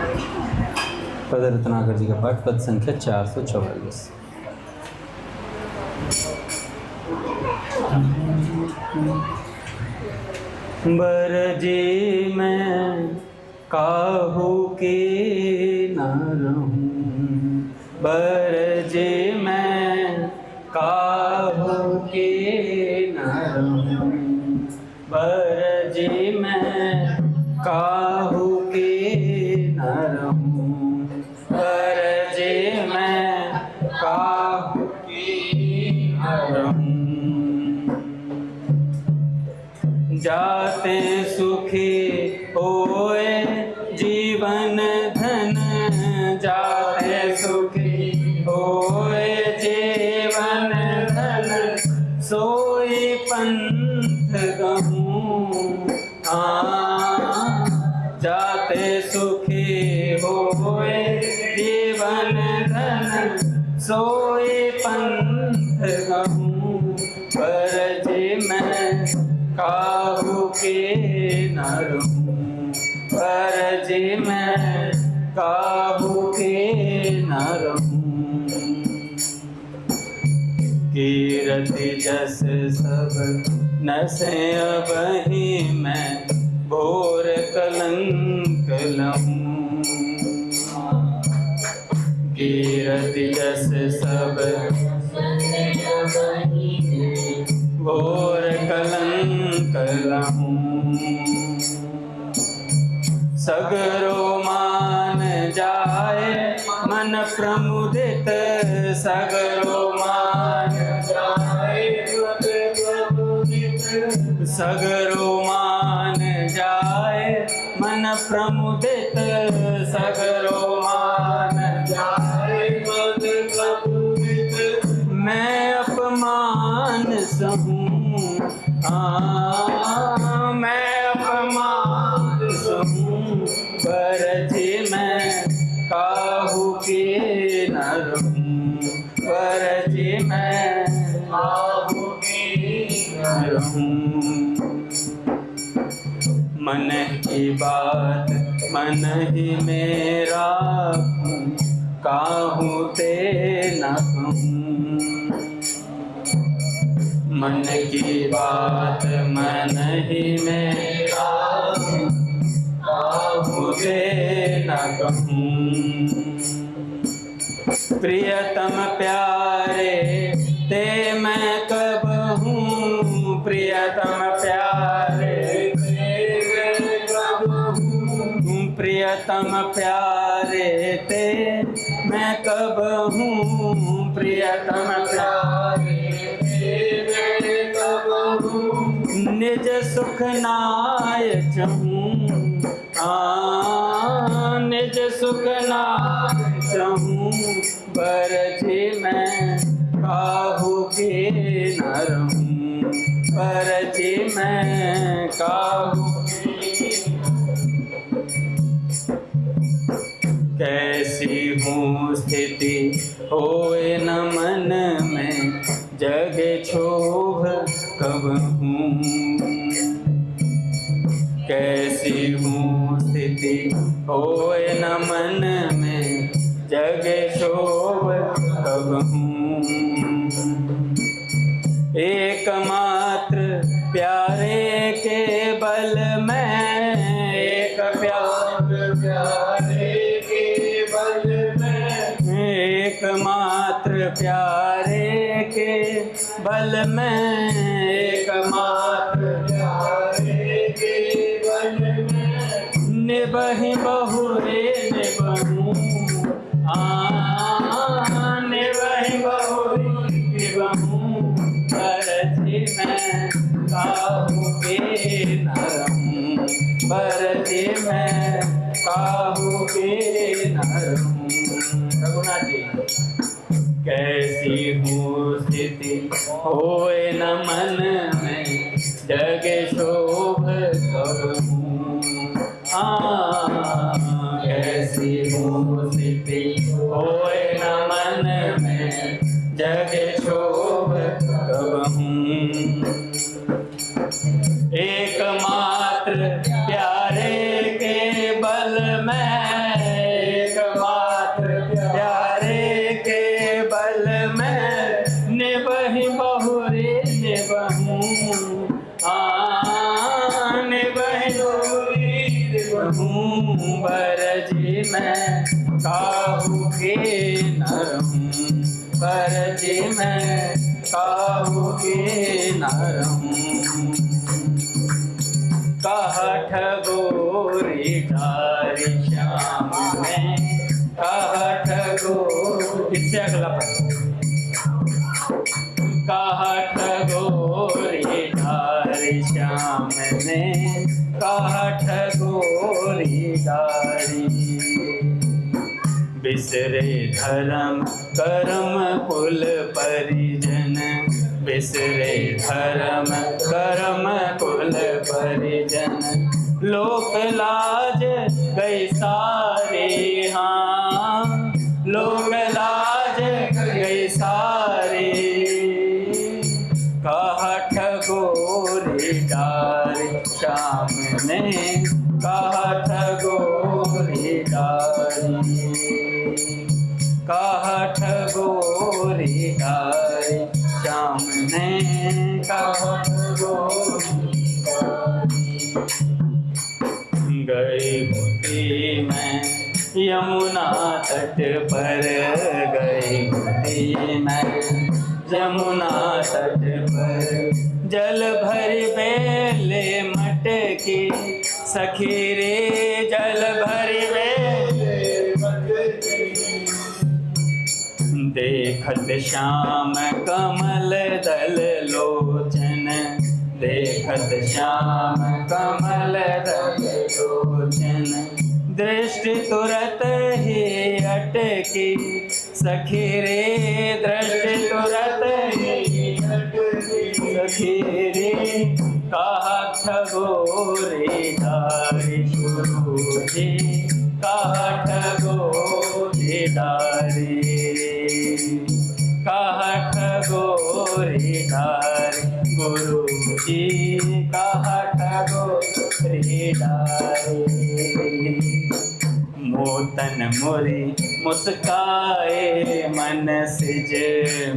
पद रत्नाकर जी का पाठ, पद संख्या 444। बरजे मैं काहू के न रहूं, बरजे मैं काहू के न रहूं, बरजे मैं काहू के न रहूं, बरजे मैं काहू के न रहूं। जाते सुखी होए जीवन धन, जाते सुखी होए जीवन धन, सोई पंथ गहूँ। जाते सुखी होए जीवन धन, सोई पंथ गहूँ। बरजे मैं काहू के न रहूं, बरजे मैं काहू के न रहूं। कीरति जस सब नसे अबहि मैं, घोर कलंक लहूं। कीरति जस सब घोर कलंक लहूं। सगरो मान जाए मन प्रमुदित, सगरो मान जाए मन प्रमुदित, सगरो मान जाए मन प्रमुदित, सगरो मान जाए मन प्रमुदित। मैं अपमान सहूं, मैं अपमान सहूं, बरजे मैं काहू के न रहूं, बरजे मैं काहू के न रहूं। मन की बात मन ही में राखूं, काहू ते न कहूं। मन की बात मन ही में राखूं, काहू ते न कहूं। प्रियतम प्यारे ते मैं कब हूँ, प्रियतम प्यारे ते मैं कब हूँ, प्रियतम प्यारे ते मैं कब हूँ, प्रियतम प्यारे ते मैं कब हूँ। निज सुख नाय चाहूं, निज सुख नाय चाहूं, बरजे मैं काहू के न रहूं, बरजे मैं काहू के। कैसी हूँ स्थिति होए न मन में, जग क्षोभ कब हूँ। कैसी हूँ स्थिति होए न मन में, जग क्षोभ कब हूँ। एकमात्र प्यारे के बल में, एक प्यारे के बल में, एकमात्र प्यारे के बल में, एकमात्र प्यारे के बल में। निबहि बहुरे निबहूं, निबहि बहुरे निबहूं, बरजे मैं काहू के न रहूं, बरजे मैं काहू के न रहूं। रघुनाथ जी। कैसी हूँ स्थिति होए न मन में, जग शोभ कब हूँ। कैसी हूँ स्थिति होए न मन में, जग शोभ कब हूँ। एकमात्र प्यारे के बल में, रहूं बरज में काहू के न रहूं बरज में काहू के न रहूं कहठ गोरी ढारी श्याम में कहठ गोरी इससे अगला कहठ गोरी ढारी श्याम में कहठ गोरी ढारी बिसरे धर्म कर्म कुल परिजन बिसरे धर्म कर्म कुल परिजन लोक लाज गई सारे हाँ लोक लाज गई सारे कहठ गोरी ढारी श्याम में कहठ गोरी ढारी कहठ गोरी ढारी श्याम ने कहठ गोरी गई बुद्धि में यमुना तट पर गई बुद्धि में यमुना तट पर जल भरी बेले मटकी सखी रे जल भरी बेले मटकी देखत श्याम कमल दल लोचन देखत श्याम कमल दल लोचन दृष्टि तुरत ही अटकी सखी रे दृष्टि तुरत ही अटकी सखी रे कहठ गोरी ढारी गुरु जी कहठ गोरी ढारी कहठ गोरी ढारी गुरु जी कहठ गोरी ढारी मोतन मुरी मुस्काए मन सिज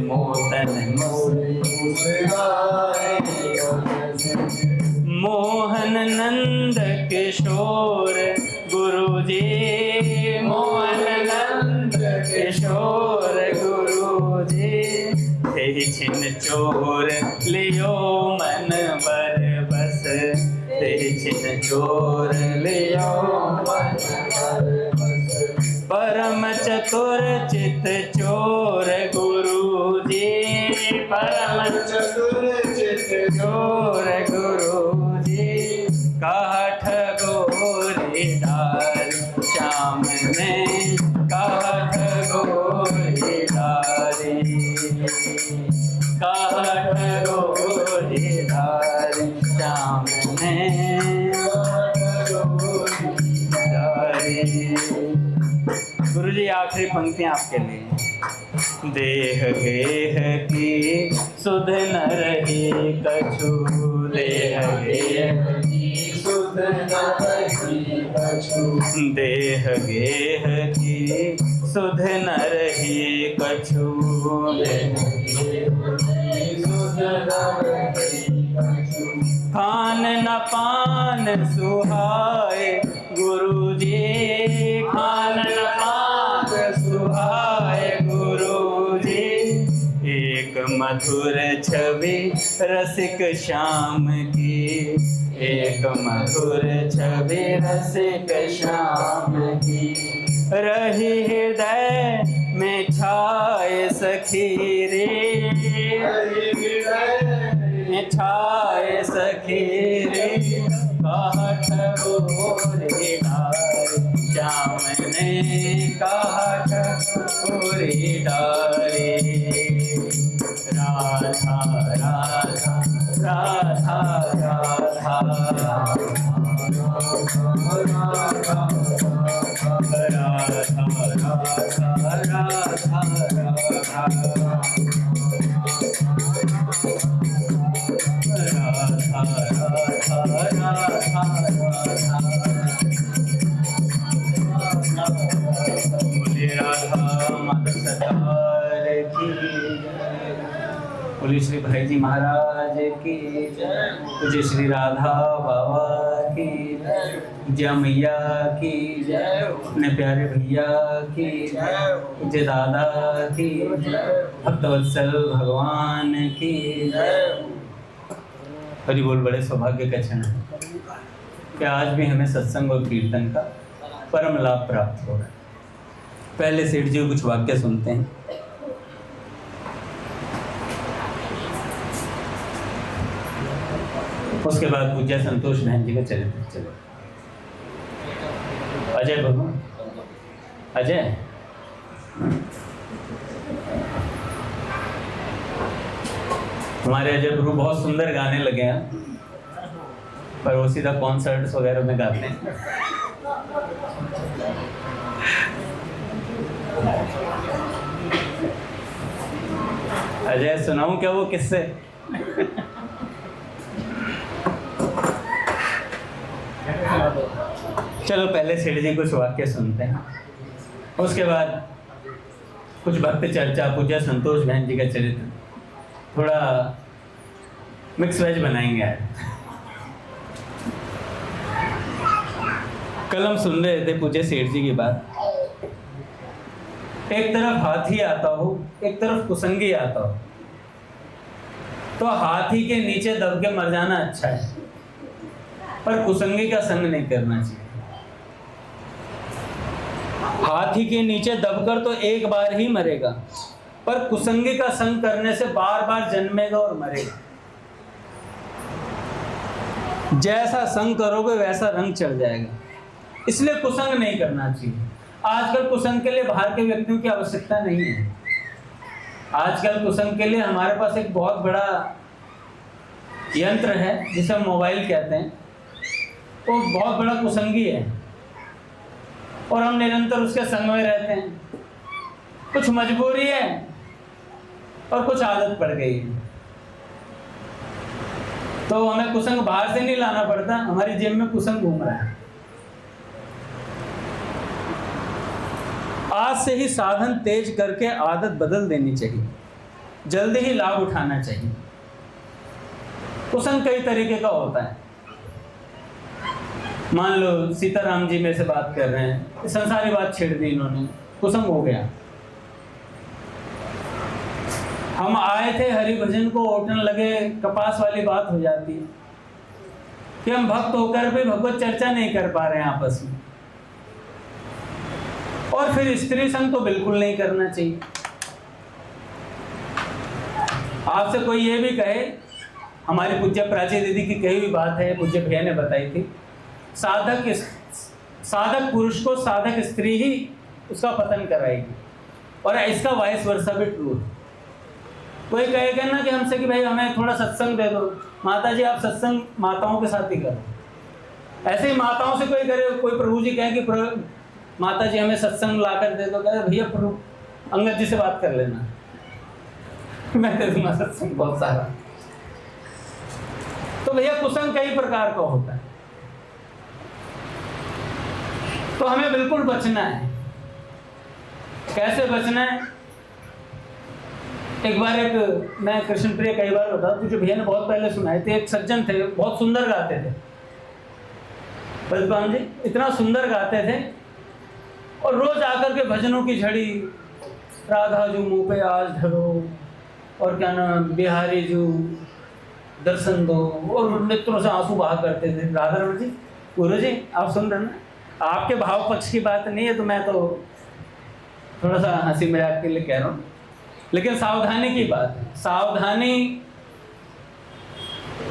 मोतन मुरी मुस्काए मोहन नंद किशोर गुरु जी मोहन नंद किशोर गुरु जी तेहि छिन चोर लियो मन बर बस तेहि छिन चोर लियो मन बर बस परम चतुर चित चोर गुरु जी परम चतुर चित चोर गुरु जी कहठ गोरी ढारी श्याम में कहठ गोरी ढारी कहठ गोरी ढारी श्याम में गुरु जी आखिरी पंक्तियां आपके लिए देह गेह की सुध न रही कछु देह गेह की सुध न रही कछु देह गेह की सुध न रही कछु खान न पान सुहाए गुरु जी खान न पान सुहाए गुरु जी एक मधुर छवि रसिक श्याम की एक मधुर छवि रसिक श्याम की रही हृदय में छाए सखी रे में छाए सखी रे कहठ गोरी ढारी श्याम ने कहठ गोरी ढारी राधा राधा राधा राधा बोलिए श्री भाई जी महाराज की जय, पूज्य श्री राधा बाबा की जय। जय मैया की जय, अपने प्यारे भैया की जय, जय दादा की जय, भक्तवत्सल भगवान की जय। हरि बोल। बड़े सौभाग्य का क्षण है कि आज भी हमें सत्संग और कीर्तन का परम लाभ प्राप्त हो रहा है। पहले सेठ जी कुछ वाक्य सुनते हैं, उसके बाद पूज्य संतोष बहन जी का चरित्र चले। अजय बाबू, अजय हमारे अजय प्रभु बहुत सुंदर गाने लगे हैं, पर वो सीधा कॉन्सर्ट्स वगैरह में गाते हैं। अजय सुनाऊं क्या वो किससे? चलो पहले सेठ जी कुछ वाक्य सुनते हैं, उसके बाद कुछ भक्त चर्चा, पूज्य संतोष बहन जी का चरित्र, थोड़ा मिक्स वेज बनाएंगे आज। कल हम सुन रहे थे पूज्य सेठ जी की बात। एक तरफ हाथी आता हो, एक तरफ कुसंगी आता हो, तो हाथी के नीचे दब के मर जाना अच्छा है, पर कुसंगी का संग नहीं करना चाहिए। हाथी के नीचे दबकर तो एक बार ही मरेगा, पर कुसंगी का संग करने से बार बार जन्मेगा और मरेगा। जैसा संग करोगे वैसा रंग चढ़ जाएगा, इसलिए कुसंग नहीं करना चाहिए। आजकल कुसंग के लिए बाहर के व्यक्तियों की आवश्यकता नहीं है। आजकल कुसंग के लिए हमारे पास एक बहुत बड़ा यंत्र है जिसे हम मोबाइल कहते हैं, वो बहुत बड़ा कुसंगी है और हम निरंतर उसके संग में रहते हैं। कुछ मजबूरी है और कुछ आदत पड़ गई है, तो हमें कुसंग बाहर से नहीं लाना पड़ता, हमारी जेब में कुसंग घूम रहा है। आज से ही साधन तेज करके आदत बदल देनी चाहिए, जल्दी ही लाभ उठाना चाहिए। कुसंग कई तरीके का होता है। मान लो सीताराम जी में से बात कर रहे हैं, संसारी बात छेड़ दी इन्होंने, कुसंग हो गया। हम आए थे हरि भजन को, ओटन लगे, कपास वाली बात हो जाती है कि हम भक्त होकर भी भगवत चर्चा नहीं कर पा रहे हैं आपस में। और फिर स्त्री संग तो बिल्कुल नहीं करना चाहिए। आपसे कोई ये भी कहे, हमारी पूज्य प्राची दीदी की कही हुई बात है, पूज्य भैया ने बताई थी, साधक पुरुष को साधक स्त्री ही उसका पतन कराएगी, और इसका वाइस वर्सा भी ट्रू है। कोई कहेगा ना कि हमसे कि भाई हमें थोड़ा सत्संग दे दो, माता जी आप सत्संग माताओं के साथ ही करो। ऐसे ही माताओं से कोई करे, कोई प्रभु जी कहे कि माता जी हमें सत्संग ला कर दे दो, कहे भैया प्रभु अंगद जी से बात कर लेना, मैं दे दूंगा सत्संग बहुत सारा। तो भैया कुसंग कई प्रकार का होता है, तो हमें बिल्कुल बचना है। कैसे बचना है? एक बार मैं कृष्ण प्रिय कई बार बता दूं, जो भैया ने बहुत पहले सुनाए थे। एक सज्जन थे, बहुत सुंदर गाते थे, बलपान जी इतना सुंदर गाते थे, और रोज आकर के भजनों की झड़ी, राधा जो मुंह पे आज धरो, और क्या नाम बिहारी जो दर्शन दो, और नेत्रों से आंसू बहा करते थे। राधा रमन जी, गुरु जी आप सुन रहे ना, आपके भाव पक्ष की बात नहीं है, तो मैं तो थोड़ा सा हंसी मजाक के लिए कह रहा हूँ, लेकिन सावधानी की बात है। सावधानी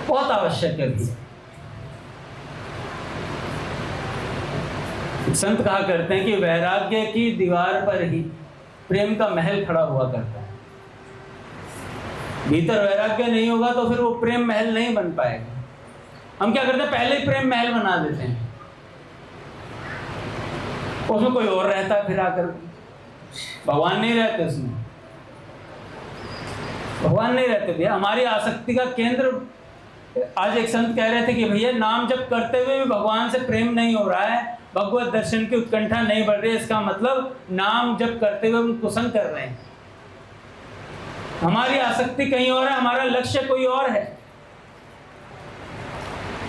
बहुत आवश्यक है। संत कहा करते हैं कि वैराग्य की दीवार पर ही प्रेम का महल खड़ा हुआ करता है। भीतर वैराग्य नहीं होगा तो फिर वो प्रेम महल नहीं बन पाएगा। हम क्या करते हैं, पहले ही प्रेम महल बना देते हैं, उसमें कोई और रहता है, फिर आकर भगवान नहीं रहते उसमें, भगवान नहीं रहते भैया। हमारी आसक्ति का केंद्र, आज एक संत कह रहे थे कि भैया नाम जप करते हुए भी भगवान से प्रेम नहीं हो रहा है, भगवत दर्शन की उत्कंठा नहीं बढ़ रही है, इसका मतलब नाम जप करते हुए हम कुसंग कर रहे हैं। हमारी आसक्ति कहीं और है, हमारा लक्ष्य कोई और है।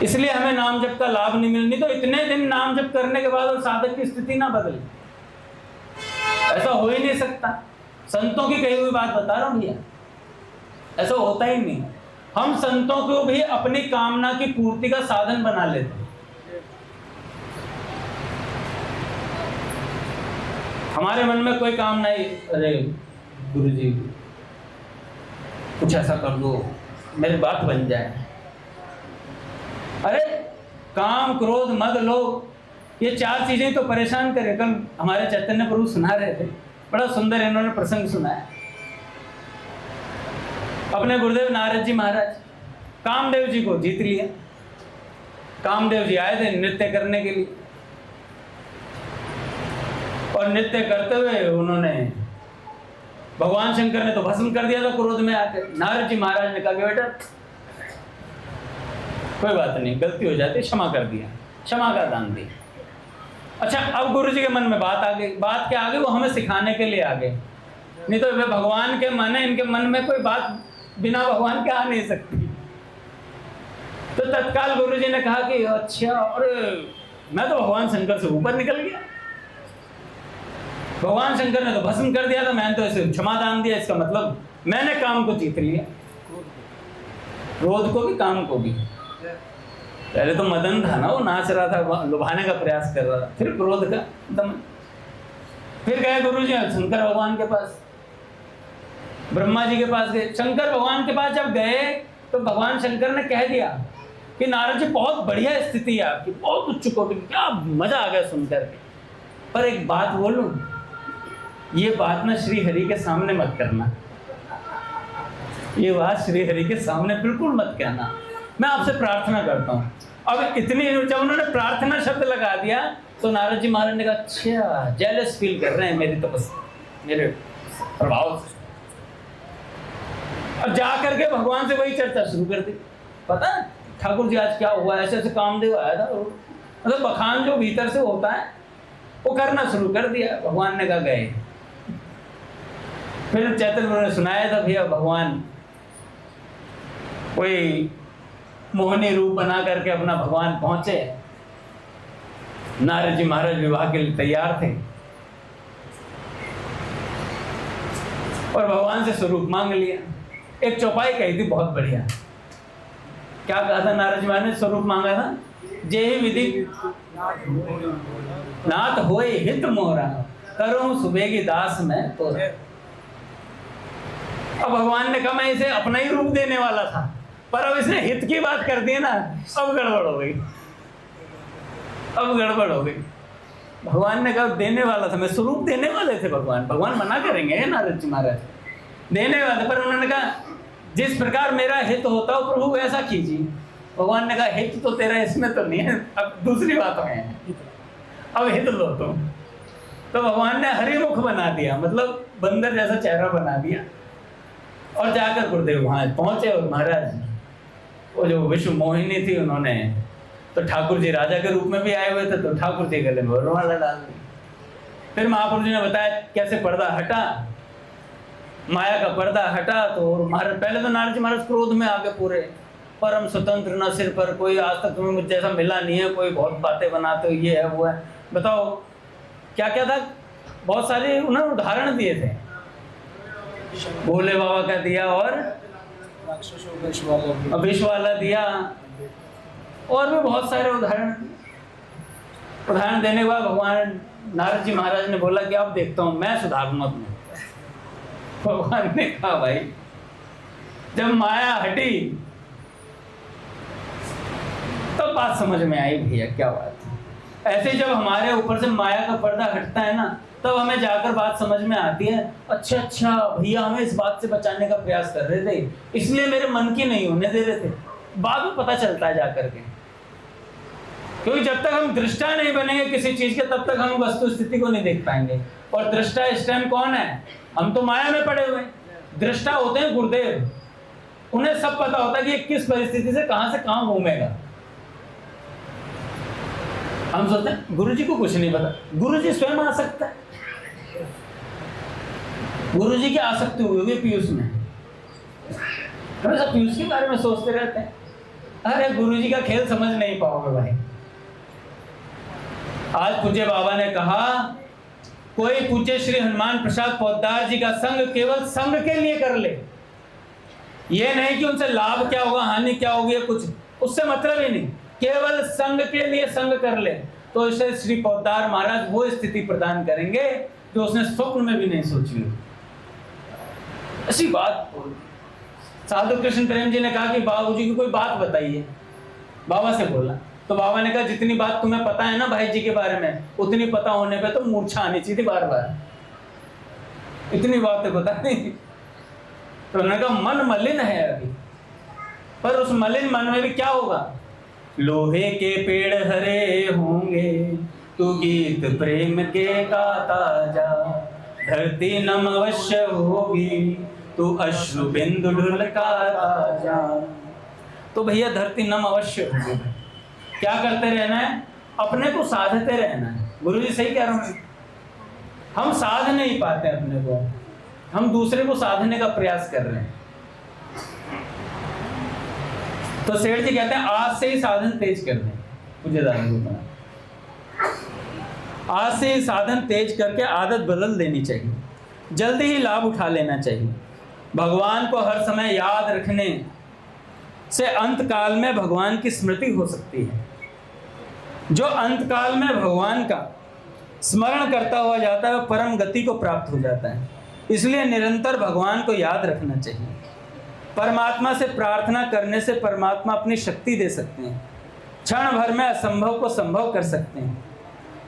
इसलिए हमें नाम जप का लाभ नहीं मिल, नहीं तो इतने दिन नाम जप करने के बाद और साधक की स्थिति ना बदले, ऐसा हो ही नहीं सकता। संतों की कही हुई बात बता रहा हूं भैया, ऐसा होता ही नहीं। हम संतों को भी अपनी कामना की पूर्ति का साधन बना लेते हैं। हमारे मन में कोई काम नहीं, अरे गुरु जी कुछ ऐसा कर दो मेरी बात बन जाए। अरे काम, क्रोध, मद, लोभ, ये 4 चीजें तो परेशान करे। कल हमारे चैतन्य प्रभु सुना रहे थे, बड़ा सुंदर इन्होंने प्रसंग सुनाया। अपने गुरुदेव नारद जी महाराज कामदेव जी को जीत लिया। कामदेव जी आए थे नृत्य करने के लिए, और नृत्य करते हुए उन्होंने, भगवान शंकर ने तो भस्म कर दिया था क्रोध में आकर। नारद जी महाराज ने कहा कि बेटा कोई बात नहीं, गलती हो जाती, क्षमा कर दिया, क्षमा का दान दिया। अच्छा, अब गुरु जी के मन में बात आ गई। बात क्या आ गई? वो हमें सिखाने के लिए आ गए। नहीं तो वे भगवान के मन है, इनके मन में कोई बात बिना भगवान के आ नहीं सकती। तो तत्काल गुरु जी ने कहा कि अच्छा, और मैं तो भगवान शंकर से ऊपर निकल गया, भगवान शंकर ने तो भस्म कर दिया था, मैंने तो इसे क्षमा दान दिया। इसका मतलब मैंने काम को जीत लिया, क्रोध को भी काम को भी। पहले तो मदन था ना, वो नाच रहा था, लुभाने का प्रयास कर रहा था, फिर क्रोध का दमन। फिर गए गुरु जी शंकर भगवान के पास, ब्रह्मा जी के पास गए। शंकर भगवान के पास जब गए तो भगवान शंकर ने कह दिया कि नारद जी बहुत बढ़िया स्थिति है आपकी, बहुत उच्च कोटि, क्या मजा आ गया सुनकर के। पर एक बात बोलूं, ये बात ना श्री हरि के सामने मत करना, ये बात श्री हरि के सामने बिल्कुल मत कहना। मैं आपसे प्रार्थना करता हूँ। अब इतनी, जब उन्होंने प्रार्थना शब्द लगा दिया तो नारद जी महाराज ने कहा अच्छा, जेलस फील कर रहे हैं मेरी तपस्या, मेरे प्रभाव से। अब जा करके भगवान से वही चर्चा शुरू कर दी। पता है ठाकुर जी आज क्या हुआ, ऐसे ऐसे कामदेव आया था, मतलब बखान जो भीतर से होता है वो करना शुरू कर दिया। भगवान ने कहा गए। फिर चैतन्य ने सुनाया था भैया भगवान कोई मोहनी रूप बना करके अपना भगवान पहुंचे। नारद जी महाराज विवाह के लिए तैयार थे और भगवान से स्वरूप मांग लिया। एक चौपाई कही थी बहुत बढ़िया। क्या कहा था नारद जी महाराज ने? स्वरूप मांगा था, जे ही विधि नाथ होए हित मोरा, करूं सुबेगी दास में तो। अब भगवान ने कहा मैं इसे अपना ही रूप देने वाला था, पर अब इसने हित की बात कर दी ना, अब गड़बड़ हो गई, अब गड़बड़ हो गई। भगवान ने कहा देने वाला था मैं, स्वरूप देने वाले थे भगवान। भगवान मना करेंगे नारद जी महाराज, देने वाले, पर उन्होंने कहा जिस प्रकार मेरा हित होता हो प्रभु वैसा कीजिए। भगवान ने कहा हित तो तेरा इसमें तो नहीं है, अब दूसरी बात में अब हित लो तुम। तो भगवान ने हरिमुख बना दिया, मतलब बंदर जैसा चेहरा बना दिया, और जाकर गुरुदेव वहां पहुंचे। और महाराज वो जो विश्व मोहिनी थी, उन्होंने तो ठाकुर जी राजा के रूप में भी आए हुए थे, तो ठाकुर जी गले में वरमाला डाल दी। फिर महाप्रभु जी ने बताया कैसे पर्दा हटा, माया का पर्दा हटा। तो महाराज पहले तो नारद जी महाराज क्रोध में आके पूरे, परम स्वतंत्र, न सिर पर कोई, आज तक तुम्हें मुझ जैसा मिला नहीं है, कोई बहुत बातें बनाते हो, ये है वो है, बताओ क्या क्या था। बहुत सारे उन्होंने उदाहरण दिए थे, भोले बाबा का दिया और विष वाला दिया, और भी बहुत सारे उदाहरण देने के बाद भगवान नारद जी महाराज ने बोला कि अब देखता हूँ मैं सुधारूंगा तुम्हें। भगवान ने कहा भाई जब माया हटी तब बात समझ में आई भैया क्या बात है। ऐसे जब हमारे ऊपर से माया का पर्दा हटता है ना, तब हमें जाकर बात समझ में आती है। अच्छा भैया हमें इस बात से बचाने का प्रयास कर रहे थे, इसलिए मेरे मन की नहीं होने दे रहे थे। बाद में पता चलता है जाकर के, क्योंकि जब तक हम दृष्टा नहीं बनेंगे किसी चीज के, तब तक हम वस्तु स्थिति को नहीं देख पाएंगे। और दृष्टा इस टाइम कौन है? हम तो माया में पड़े हुए। दृष्टा होते हैं गुरुदेव, उन्हें सब पता होता है कि किस परिस्थिति से कहां घूमेगा। हम सोचते हैं गुरु जी को कुछ नहीं पता, गुरु जी स्वयं आ सकता है। गुरु जी की आसक्ति हुई होगी पीयूष में, हमेशा पीयूष के बारे में सोचते रहते हैं। अरे गुरुजी का खेल समझ नहीं पाओगे भाई। आज पूज्य बाबा ने कहा कोई पूज्य श्री हनुमान प्रसाद पोद्दार जी का संग केवल संग के लिए कर ले, ये नहीं कि उनसे लाभ क्या होगा हानि क्या होगी कुछ, उससे मतलब ही नहीं, केवल संग के लिए संग कर ले तो इसे श्री पोद्दार महाराज वो स्थिति प्रदान करेंगे जो उसने स्वप्न में भी नहीं सोची हो। ऐसी बात साधु कृष्ण प्रेम जी ने कहा कि बाबूजी की कोई बात बताइए, बाबा से बोला तो बाबा ने कहा जितनी बात तुम्हें पता है ना भाई जी के बारे में उतनी पता होने पे तो मूर्छा आनी चाहिए थी बार बार, इतनी बातें पता नहीं। तो उन्होंने कहा मन मलिन है अभी, पर उस मलिन मन में भी क्या होगा, लोहे के पेड़ हरे होंगे तू गीत प्रेम के गाता जा, धरती नम अवश्य होगी तू अश्रु बिंदु ढुलकाता जा। तो भैया धरती नम अवश्य होगी, क्या करते रहना है, अपने को साधते रहना है। गुरुजी सही कह रहा हूं, हम साध नहीं पाते अपने को, हम दूसरे को साधने का प्रयास कर रहे हैं। तो सेठ जी कहते हैं आज से ही साधन तेज कर दें, मुझे आज से ही साधन तेज करके आदत बदल देनी चाहिए, जल्दी ही लाभ उठा लेना चाहिए। भगवान को हर समय याद रखने से अंत काल में भगवान की स्मृति हो सकती है। जो अंत काल में भगवान का स्मरण करता हुआ जाता है वह परम गति को प्राप्त हो जाता है। इसलिए निरंतर भगवान को याद रखना चाहिए। परमात्मा से प्रार्थना करने से परमात्मा अपनी शक्ति दे सकते हैं, क्षण भर में असंभव को संभव कर सकते हैं।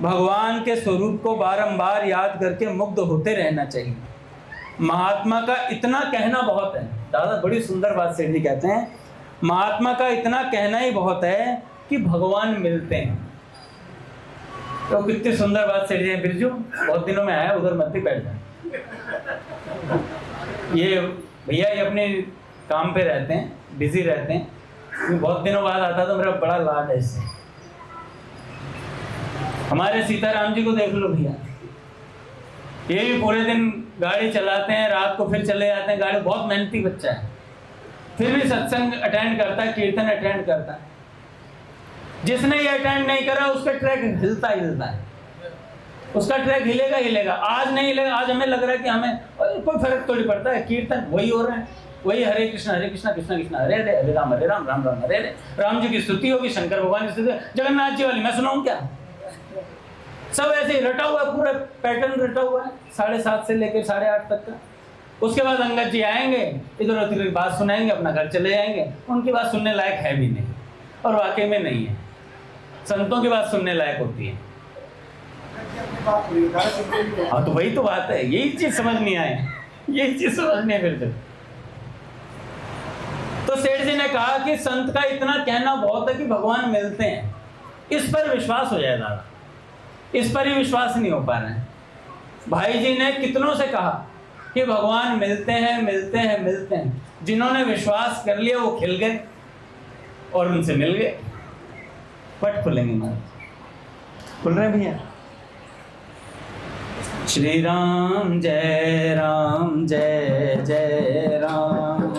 भगवान के स्वरूप को बारंबार याद करके मुग्ध होते रहना चाहिए। महात्मा का इतना कहना बहुत है, दादा बड़ी सुंदर बात सेठ जी कहते हैं, महात्मा का इतना कहना ही बहुत है कि भगवान मिलते हैं। तो कितनी सुंदर बात सेठ जी, बिरजू बहुत दिनों में आया, उधर मत ही बैठ जाए। ये भैया ये अपने काम पे रहते हैं, बिजी रहते हैं, बहुत दिनों बाद आता तो मेरा बड़ा लाड है इससे। हमारे सीताराम जी को देख लो भैया, ये भी पूरे दिन गाड़ी चलाते हैं, रात को फिर चले जाते हैं गाड़ी, बहुत मेहनती बच्चा है, फिर भी सत्संग अटेंड करता है, कीर्तन अटेंड करता है। जिसने ये अटेंड नहीं करा उसका ट्रैक हिलता है, उसका ट्रैक हिलेगा हिलेगा, आज नहीं हिलेगा। आज हमें लग रहा है कि हमें कोई फर्क थोड़ी पड़ता है, कीर्तन वही हो रहा है, वही हरे कृष्ण कृष्ण कृष्ण हरे हरे, हरे राम राम राम हरे हरे। राम जी की स्तुति होगी, शंकर भगवान की स्तुति, जगन्नाथ जी वाली मैं सुनाऊं क्या? सब ऐसे ही रटा हुआ है, पूरा पैटर्न रटा हुआ है 7:30 से लेकर 8:30 तक का। उसके बाद अंगद जी आएंगे, इधर उधर की बात सुनाएंगे, अपना घर चले जाएंगे। उनकी बात सुनने लायक है भी नहीं, और वाकई में नहीं है। संतों की बात सुनने लायक होती है। हाँ तो वही तो बात है, यही चीज समझ नहीं आए, यही चीज समझ नहीं है। फिर तो सेठ जी ने कहा कि संत का इतना कहना बहुत है कि भगवान मिलते हैं, इस पर विश्वास हो जाए दादा, इस पर ही विश्वास नहीं हो पा रहे हैं। भाई जी ने कितनों से कहा कि भगवान मिलते हैं मिलते हैं मिलते हैं, जिन्होंने विश्वास कर लिया वो खिल गए और उनसे मिल गए। पट खुलेंगे महाराज, खुल रहे हैं भैया। श्री राम जय राम जय जय राम,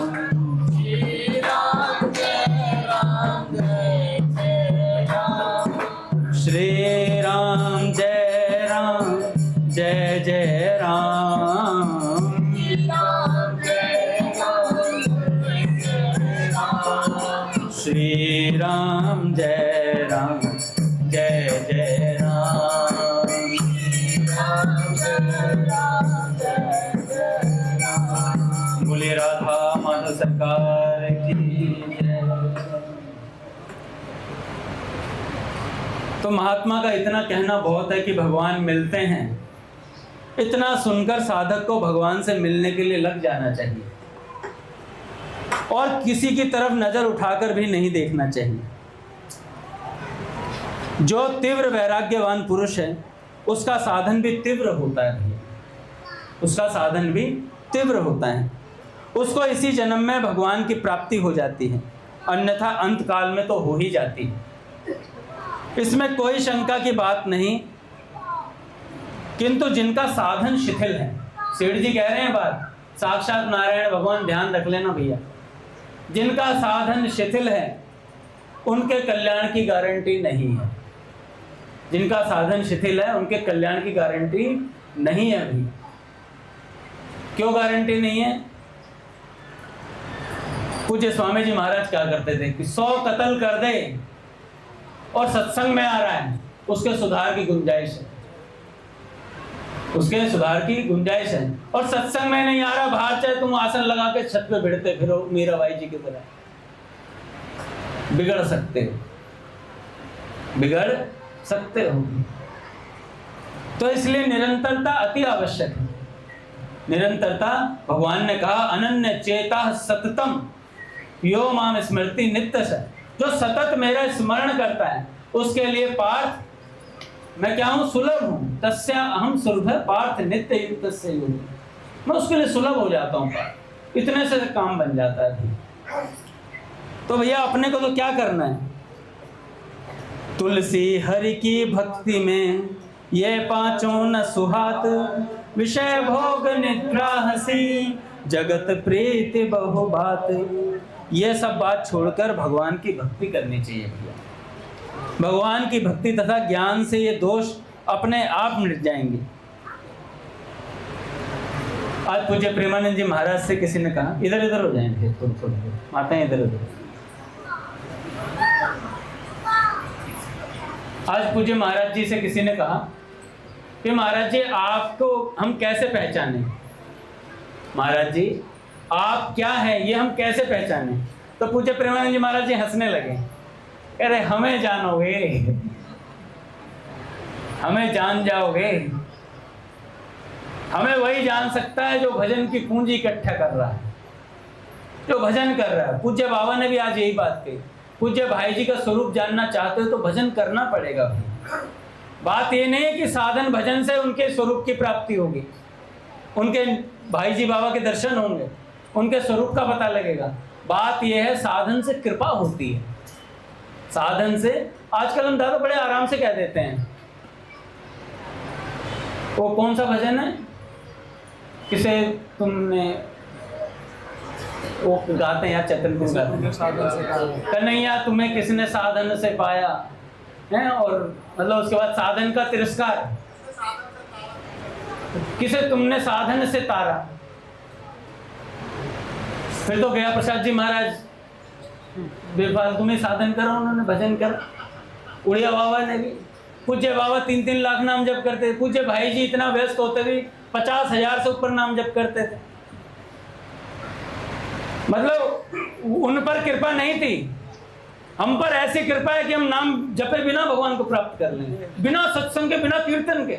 श्री राम जय राम जय जय राम, श्री राम जय राम जय जय राम, श्री राम जय राम जय जय राम, बोले राधा माधव सरकार की जय। तो महात्मा का इतना कहना बहुत है कि भगवान मिलते हैं। इतना सुनकर साधक को भगवान से मिलने के लिए लग जाना चाहिए और किसी की तरफ नजर उठाकर भी नहीं देखना चाहिए। जो तीव्र वैराग्यवान पुरुष है उसका साधन भी तीव्र होता है भैया, उसका साधन भी तीव्र होता है। उसको इसी जन्म में भगवान की प्राप्ति हो जाती है, अन्यथा अंत काल में तो हो ही जाती है, इसमें कोई शंका की बात नहीं। किंतु जिनका साधन शिथिल है, सेठ जी कह रहे हैं बात, साक्षात नारायण भगवान, ध्यान रख लेना भैया, जिनका साधन शिथिल है उनके कल्याण की गारंटी नहीं है। जिनका साधन शिथिल है उनके कल्याण की गारंटी नहीं है अभी। क्यों गारंटी नहीं है? पूज्य स्वामी जी महाराज क्या करते थे कि 100 कत्ल कर दे और सत्संग में आ रहा है, उसके सुधार की गुंजाइश है, उसके सुधार की गुंजाइश है। और सत्संग में नहीं आ रहा, बाहर चाहे तुम आसन लगा के छत पे भिड़ते फिरो मीराबाई जी की तरह, बिगड़ सकते हो, बिगड़ सकते हो। तो इसलिए निरंतरता अति आवश्यक है। निरंतरता, भगवान ने कहा अनन्य चेता सततम यो माम स्मृति नित्य से, जो सतत मेरा स्मरण करता है उसके लिए पार्थ मैं क्या हूं? सुलभ हूं। तस्या अहम सुलभ पार्थ नित्य युक्त से योगी, मैं उसके लिए सुलभ हो जाता हूं। इतने से काम बन जाता है। तो भैया अपने को तो क्या करना है? तुलसी हरि की भक्ति में ये पांचों न सुहात, विषय भोग निद्रा हसी जगत प्रीति बहु बात। ये सब बात छोड़कर भगवान की भक्ति करनी चाहिए भैया। भगवान की भक्ति तथा ज्ञान से ये दोष अपने आप मिट जाएंगे। आज पूज्य प्रेमानंद जी महाराज से किसी ने कहा, इधर इधर हो जाएंगे थोड़े माताएं इधर उधर। आज पूज्य महाराज जी से किसी ने कहा कि महाराज जी आपको हम कैसे पहचाने, महाराज जी आप क्या हैं ये हम कैसे पहचाने? तो पूज्य प्रेमानंद जी महाराज जी हंसने लगे, कह रहे हमें जानोगे, हमें जान जाओगे, हमें वही जान सकता है जो भजन की पूंजी इकट्ठा कर रहा है, जो भजन कर रहा है। पूज्य बाबा ने भी आज यही बात कही, पूज्य भाई जी का स्वरूप जानना चाहते हो तो भजन करना पड़ेगा भाई। बात ये नहीं है कि साधन भजन से उनके स्वरूप की प्राप्ति होगी, उनके भाई जी बाबा के दर्शन होंगे, उनके स्वरूप का पता लगेगा। बात यह है साधन से कृपा होती है। साधन से आजकल हम दादा बड़े आराम से कह देते हैं, वो कौन सा भजन है किसे तुमने वो गाते हैं यार, चतन को गाते हैं, कन्हैया तुम्हें किसने साधन से पाया है, और मतलब उसके बाद साधन का तिरस्कार, किसे तुमने साधन से तारा। फिर तो गया प्रसाद जी महाराज बेफालतू में साधन करा, उन्होंने भजन करा। उड़िया बाबा ने भी, पूज्य बाबा 3-3 लाख नाम जप करते थे, पूज्य भाई जी इतना व्यस्त होते भी 50,000 से ऊपर नाम जप करते थे। मतलब उन पर कृपा नहीं थी, हम पर ऐसी कृपा है कि हम नाम जपे बिना भगवान को प्राप्त कर लेंगे, बिना सत्संग के, बिना कीर्तन के।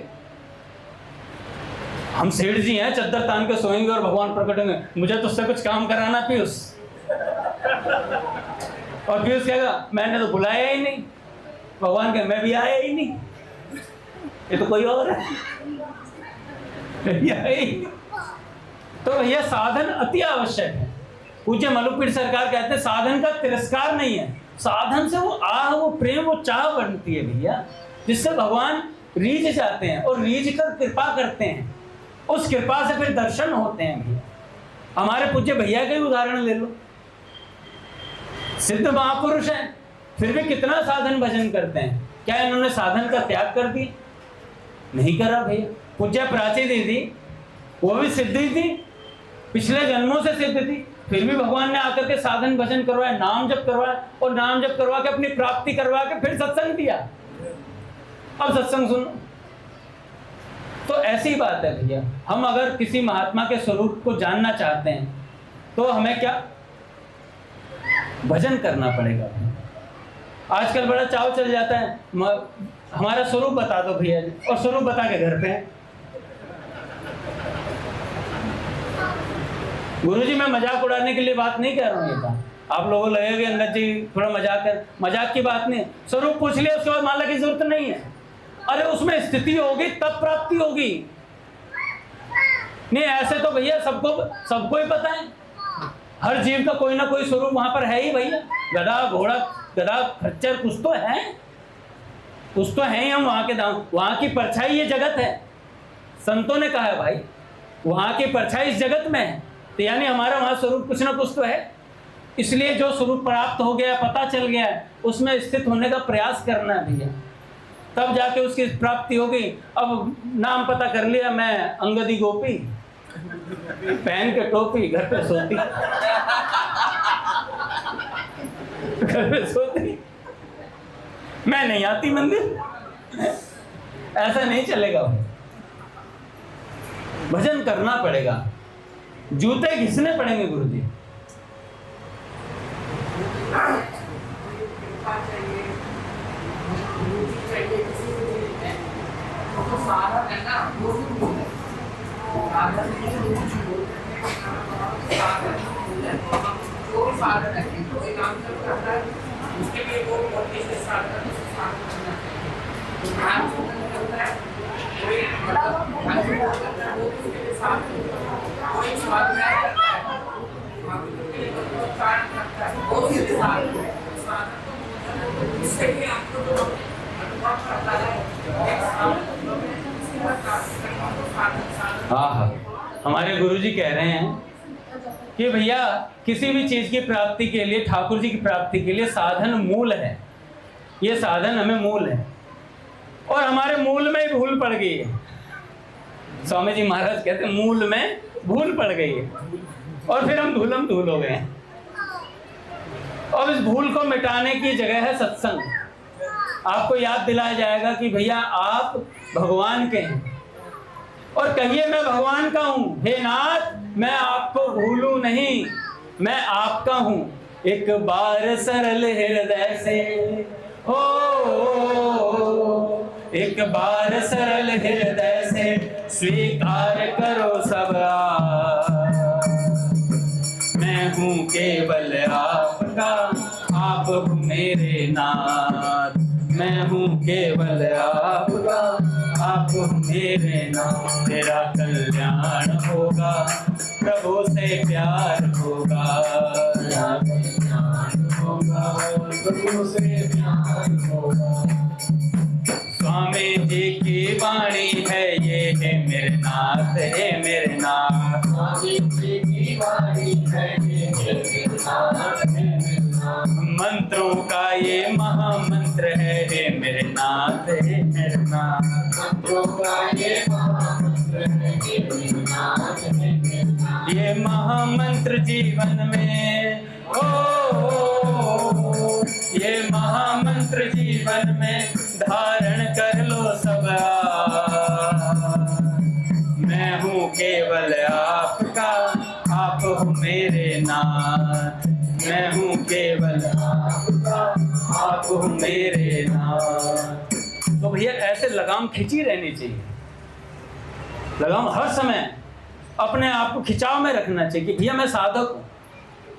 हम सेठ जी हैं, चद्दर तान के सोएंगे और भगवान प्रकट होंगे, मुझे तो उससे कुछ काम कराना पीयूष। और पीयूष कहेगा मैंने तो बुलाया ही नहीं, भगवान के मैं भी आया ही नहीं, ये तो कोई और है। तो भैया साधन अति आवश्यक है। पूज्य मलुकपीठ सरकार कहते हैं साधन का तिरस्कार नहीं है, साधन से वो आह, वो प्रेम, वो चाह बनती है भैया, जिससे भगवान रीझ जाते हैं और रीझ कर कृपा करते हैं। उस कृपा से फिर दर्शन होते हैं भैया। हमारे पूज्य भैया का ही उदाहरण ले लो, सिद्ध महापुरुष हैं, फिर भी कितना साधन भजन करते हैं। क्या इन्होंने साधन का त्याग कर दिया? नहीं करा भैया। पूज्य प्राची दीदी, वो भी सिद्धि थी, पिछले जन्मों से सिद्ध थी, फिर भी भगवान ने आकर के साधन भजन करवाया, नाम जप करवाया, और नाम जप करवा के अपनी प्राप्ति करवा के फिर सत्संग दिया। अब सत्संग सुनो। तो ऐसी बात है भैया, हम अगर किसी महात्मा के स्वरूप को जानना चाहते हैं तो हमें क्या भजन करना पड़ेगा। आजकल बड़ा चाव चल जाता है, हमारा स्वरूप बता दो भैया, और स्वरूप बता के घर पे हैं। गुरुजी मैं मजाक उड़ाने के लिए बात नहीं कर रहा हूँ, ये बात आप लोगों को लगेगा अंगद जी थोड़ा मजाक की बात नहीं। स्वरूप पूछ लिया उसके बाद माला की जरूरत नहीं है। अरे उसमें स्थिति होगी तब प्राप्ति होगी। नहीं ऐसे तो भैया सबको ही पता है, हर जीव का कोई ना कोई स्वरूप वहां पर है ही भैया। गधा घोड़ा गधा खच्चर कुछ तो है ही। हम वहां के दाम, वहां की परछाई ये जगत है। संतों ने कहा है भाई वहां की परछाई इस जगत में है, तो यानी हमारा वहां स्वरूप कुछ ना कुछ तो है। इसलिए जो स्वरूप प्राप्त हो गया, पता चल गया है, उसमें स्थित होने का प्रयास करना है भैया, तब जाके उसकी प्राप्ति होगी। अब नाम पता कर लिया, मैं अंगदी गोपी, पहन के टोपी, घर पे सोती, घर पे सोती, मैं नहीं आती मंदिर, ऐसा नहीं चलेगा। भजन करना पड़ेगा, जूते घिसने पड़ेंगे गुरुजी। हाँ, हमारे गुरुजी कह रहे हैं कि भैया किसी भी चीज की प्राप्ति के लिए, ठाकुर जी की प्राप्ति के लिए साधन मूल है। ये साधन हमें मूल है, और हमारे मूल में ही भूल पड़ गई है। स्वामी जी महाराज कहते हैं मूल में भूल पड़ गई है, और फिर हम धूलम धूल हो गए हैं। और इस भूल को मिटाने की जगह है सत्संग। आपको याद दिलाया जाएगा कि भैया आप भगवान के हैं, और कहिए मैं भगवान का हूं, हे नाथ मैं आपको भूलूं नहीं, मैं आपका हूं। एक बार सरल हृदय से हो, एक बार सरल हृदय से स्वीकार करो सब, मैं हूं केवल आपका, आप हो मेरे नाथ। मैं हूं केवल आपका, आप हो मेरे नाथ। तेरा कल्याण होगा, प्रभु से प्यार होगा, तेरा कल्याण होगा, प्रभु से प्यार होगा। स्वामी जी की वाणी है ये, है मेरे नाथ, है मेरे नाथ। स्वामी जी की वाणी है ये, है मेरे नाथ, है मेरे नाथ। मंत्रों का ये महामंत्र है मेरे नाथ, है मेरे नाथ। मंत्रों का ये महामंत्र है मेरे नाथ, है मेरे नाथ। ये महामंत्र जीवन में ये महामंत्र जीवन में धारण कर लो सब। मैं हूँ केवल आपका, आप हो मेरे नाथ। मैं हूँ केवल आपका, आप हो मेरे नाथ। तो भैया ऐसे लगाम खिंची रहनी चाहिए, लगाम हर समय अपने आप को खिंचाव में रखना चाहिए कि भैया मैं साधक हूँ,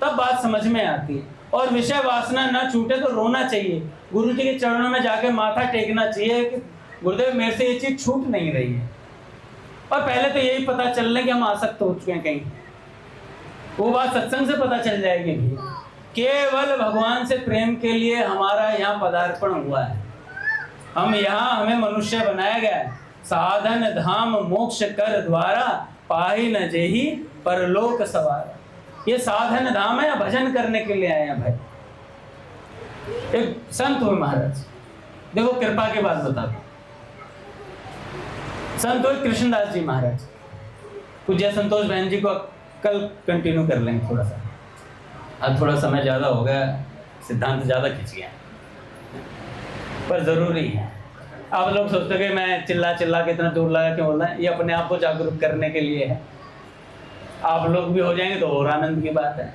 तब बात समझ में आती है। और विषय वासना ना छूटे तो रोना चाहिए, गुरु जी के चरणों में जाके माथा टेकना चाहिए कि गुरुदेव मेरे से ये चीज छूट नहीं रही है। और पहले तो यही पता चल रहा है कि हम आसक्त हो चुके हैं कहीं, वो बात सत्संग से पता चल जाएगी। केवल भगवान से प्रेम के लिए हमारा यहाँ पदार्पण हुआ है। हम यहाँ, हमें मनुष्य बनाया गया है। साधन धाम मोक्ष कर द्वारा, पाही न जेही परलोक सवारा। ये साधन धाम है या भजन करने के लिए आए हैं भाई। एक संत हुए महाराज, देखो कृपा की बात बता दो। संत हुए कृष्णदास जी महाराज। पूज्य संतोष बहन जी को कल कंटिन्यू कर लेंगे थोड़ा सा, आज थोड़ा समय ज़्यादा हो गया, सिद्धांत ज़्यादा खिंच गया, पर ज़रूरी है। आप लोग सोचते कि मैं चिल्ला चिल्ला के इतना दूर लगा क्यों बोलना है, ये अपने आप को जागरूक करने के लिए है। आप लोग भी हो जाएंगे तो और आनंद की बात है।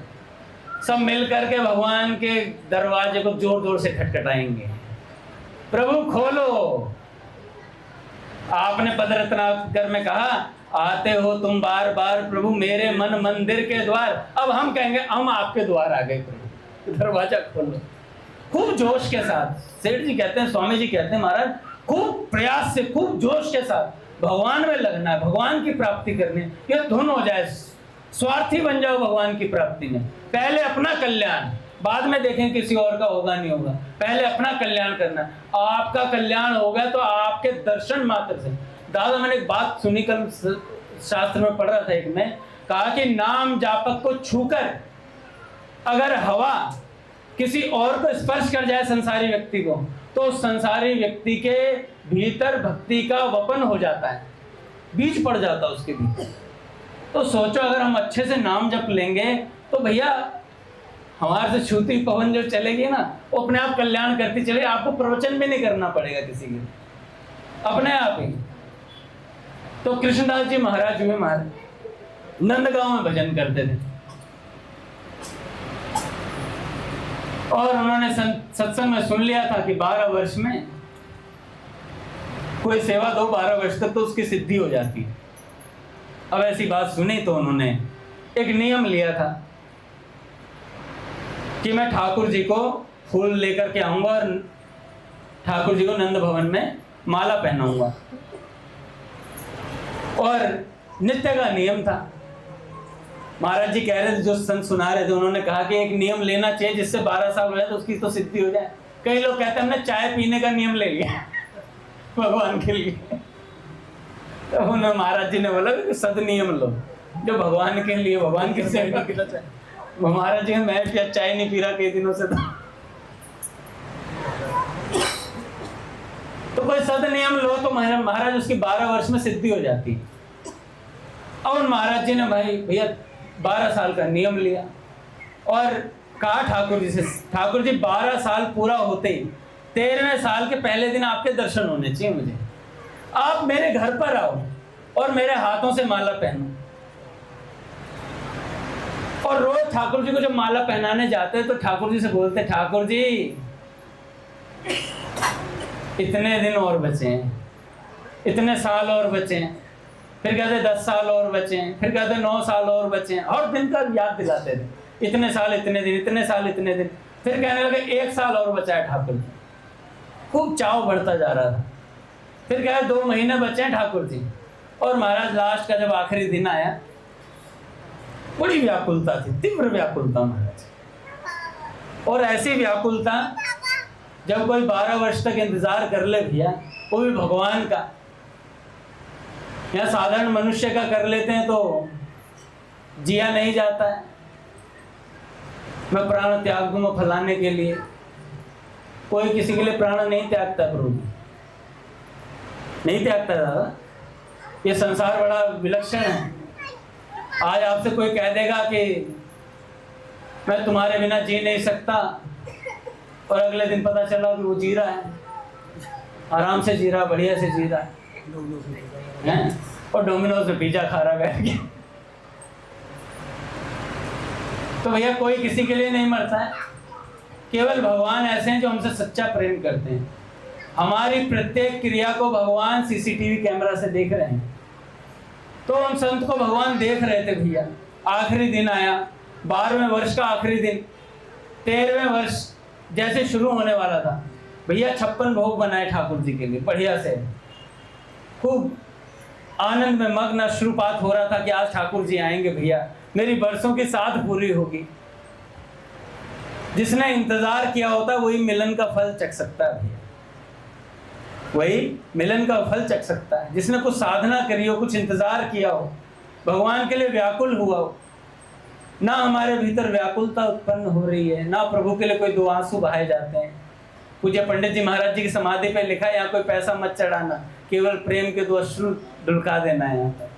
सब मिल करके भगवान के दरवाजे को जोर जोर से खटखटाएंगे, प्रभु खोलो। आपने पद रत्नाकर में कहा, आते हो तुम बार बार प्रभु मेरे मन मंदिर के द्वार। अब हम कहेंगे हम आपके द्वार आ गए प्रभु, दरवाजा खोलो। खूब जोश के साथ सेठ जी कहते हैं, स्वामी जी कहते हैं महाराज, खूब प्रयास से, खूब जोश के साथ भगवान में लगना है, भगवान की प्राप्ति करनी है। ये धुन हो जाए, स्वार्थी बन जाओ भगवान की प्राप्ति में। पहले अपना कल्याण, बाद में देखें किसी और का होगा नहीं होगा, पहले अपना कल्याण करना। आपका कल्याण होगा तो आपके दर्शन मात्र से। दादा मैंने एक बात सुनी, कल शास्त्र में पढ़ रहा था एक में, कहा कि नाम जापक को छूकर अगर हवा किसी और को स्पर्श कर जाए संसारी व्यक्ति को, तो उस संसारी व्यक्ति के भीतर भक्ति का वपन हो जाता है, बीज पड़ जाता है उसके भीतर। तो सोचो अगर हम अच्छे से नाम जप लेंगे तो भैया हमारे से छूती पवन जो चलेगी ना, वो अपने आप कल्याण करती चलेगी। आपको प्रवचन भी नहीं करना पड़ेगा किसी के, अपने आप ही। तो कृष्णदास जी महाराज हुए महाराज नंदगांव में भजन करते थे, और उन्होंने सत्संग में सुन लिया था कि 12 वर्ष में कोई सेवा दो, 12 वर्ष तक तो उसकी सिद्धि हो जाती है। अब ऐसी बात सुनी तो उन्होंने एक नियम लिया था कि मैं ठाकुर जी को फूल लेकर के आऊंगा और ठाकुर जी को नंद भवन में माला पहनाऊंगा। और नित्य का नियम था। महाराज जी कह रहे थे, जो संत सुना रहे थे, उन्होंने कहा कि एक नियम लेना चाहिए जिससे 12 साल हो जाए तो उसकी तो सिद्धि हो जाए। कई लोग कहते हैं हमने चाय पीने का नियम ले लिया भगवान के लिए। तो उन्होंने महाराज जी ने बोला कि सद नियम लो जो भगवान के लिए, भगवान के सेवा के लिए। महाराज जी मैं चाय नहीं पी रहा कई दिनों से, तो कोई सद नियम लो तो महाराज उसकी 12 वर्ष में सिद्धि हो जाती। अब उन महाराज जी ने भाई भैया 12 साल का नियम लिया और कहा ठाकुर जी से, ठाकुर जी 12 साल पूरा होते ही 13वें साल के पहले दिन आपके दर्शन होने चाहिए मुझे। आप मेरे घर पर आओ और मेरे हाथों से माला पहनो। और रोज ठाकुर जी को जब माला पहनाने जाते तो ठाकुर जी से बोलते, ठाकुर जी इतने दिन और बचे हैं, इतने साल और बचे हैं। फिर कहते 10 साल और बचे हैं, फिर कहते 9 साल और बचे हैं। और दिन का याद दिलाते थे, इतने साल इतने दिन, इतने साल इतने दिन। फिर कहने लगे 1 साल और बचा है ठाकुर जी। खूब चाव बढ़ता जा रहा था। फिर कहा 2 महीने बचे हैं ठाकुर जी। और महाराज लास्ट का जब आखिरी दिन आया, बड़ी व्याकुलता थी, तीव्र व्याकुलता महाराज। और ऐसी व्याकुलता जब कोई 12 वर्ष तक इंतजार कर ले भैया, वो भी भगवान का, या साधारण मनुष्य का कर लेते हैं तो जिया नहीं जाता है। मैं प्राण त्याग दूंगा फलाने के लिए, कोई किसी के लिए प्राण नहीं त्यागता, प्रभु नहीं त्यागता दादा। ये संसार बड़ा विलक्षण है। आज आपसे कोई कह देगा कि मैं तुम्हारे बिना जी नहीं सकता, और अगले दिन पता चला कि वो जी रहा है, आराम से जी रहा, बढ़िया से जी रहा है, और डोमिनोज में पिज्जा खा रहा बैठ के। तो भैया कोई किसी के लिए नहीं मरता है, केवल भगवान ऐसे हैं जो हमसे सच्चा प्रेम करते हैं। हमारी प्रत्येक क्रिया को भगवान सीसीटीवी कैमरा से देख रहे हैं। तो हम संत को भगवान देख रहे थे भैया। आखिरी दिन आया, 12वें वर्ष का आखिरी दिन, 13वें वर्ष जैसे शुरू होने वाला था भैया, 56 भोग बनाए ठाकुर जी के लिए बढ़िया से। खूब आनंद में मग्न अश्रुपात हो रहा था कि आज ठाकुर जी आएंगे भैया, मेरी बरसों की साध पूरी होगी। जिसने इंतजार किया होता वही मिलन का फल चख सकता है भैया, वही मिलन का फल चख सकता है। जिसने कुछ साधना करी हो, कुछ इंतजार किया हो, भगवान के लिए व्याकुल हुआ हो। ना हमारे भीतर व्याकुलता उत्पन्न हो रही है, ना प्रभु के लिए कोई 2 आंसू बहाए जाते हैं। पूज्य पंडित जी महाराज जी की समाधि पे लिखा है, यहाँ कोई पैसा मत चढ़ाना, केवल प्रेम के 2 अश्रु ढुलका देना है यहाँ पर।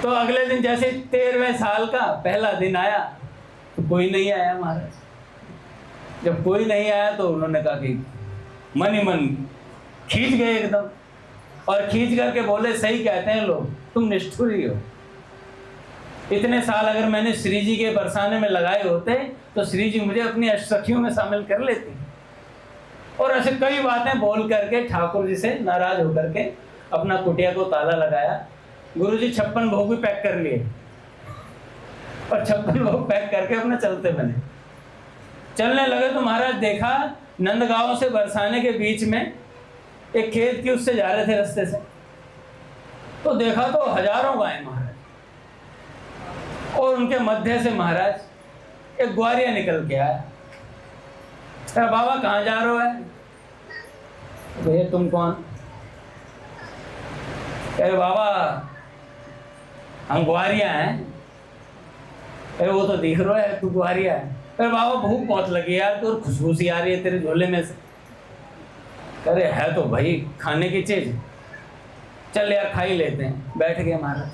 तो अगले दिन जैसे 13वें साल का पहला दिन आया तो कोई नहीं आया महाराज। जब कोई नहीं आया तो उन्होंने कहा कि मन ही मन खींच गए एकदम, और खींच करके बोले, सही कहते हैं लोग, तुम निष्ठुर ही हो। इतने साल अगर मैंने श्री जी के बरसाने में लगाए होते तो श्री जी मुझे अपनी अष्टसखियों में शामिल कर लेती। और ऐसे कई बातें बोल करके ठाकुर जी से नाराज होकर के अपना कुटिया को ताला लगाया। गुरुजी 56 भोग भी पैक कर लिए, और 56 भोग पैक करके अपने चलते बने। चलने लगे तो महाराज देखा, नंदगांव से बरसाने के बीच में एक खेत की उससे जा रहे थे रास्ते से, तो देखा तो हजारों गायें महाराज, और उनके मध्य से महाराज एक ग्वारिया निकल के आया। अरे बाबा कहाँ जा रहे हो? है भैया तुम कौन? अरे बाबा हम ग्वारिया हैं, अरे वो तो दिख रहा है तू ग्वारिया है। अरे बाबा भूख बहुत लगी यार, तो खुशबू सी आ रही है तेरे झोले में से। अरे है तो भाई खाने की चीज, चल यार खा ही लेते हैं। बैठ गए महाराज,